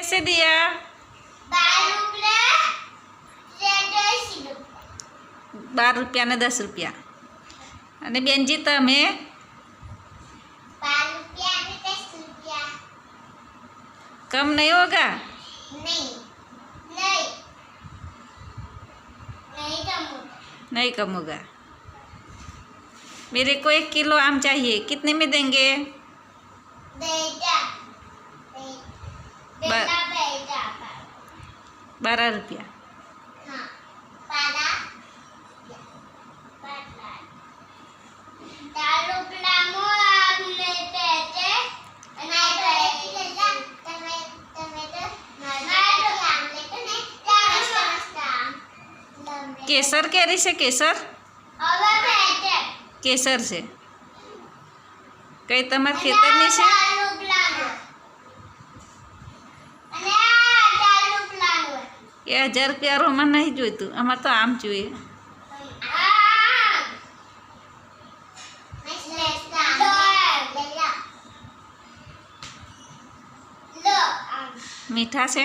कैसे दिया? 12 रुपया ने 10 रुपया। अरे बेनजी तमे 12 रुपया ने 10 रुपया। कम नहीं होगा? नहीं नहीं नहीं कम होगा। नहीं कम होगा। मेरे को 1 किलो आम चाहिए, कितने में देंगे? बेटा बेटा बेटा 12 रुपया। हाँ 12 તારું પ્લામો આપને પેટે અને પેટી લેલા તમે તો મારો કામ લેતો ને કામ केसर कह रही से केसर? હવે પેટે केसर से कई તમારા ખેતરની છે? તારું પ્લામો અને આ તારું પ્લામો એ 1000 રૂપિયા રોમાં નહીં જોઈતું, અમારે તો આમ જોઈએ. મીઠા છે?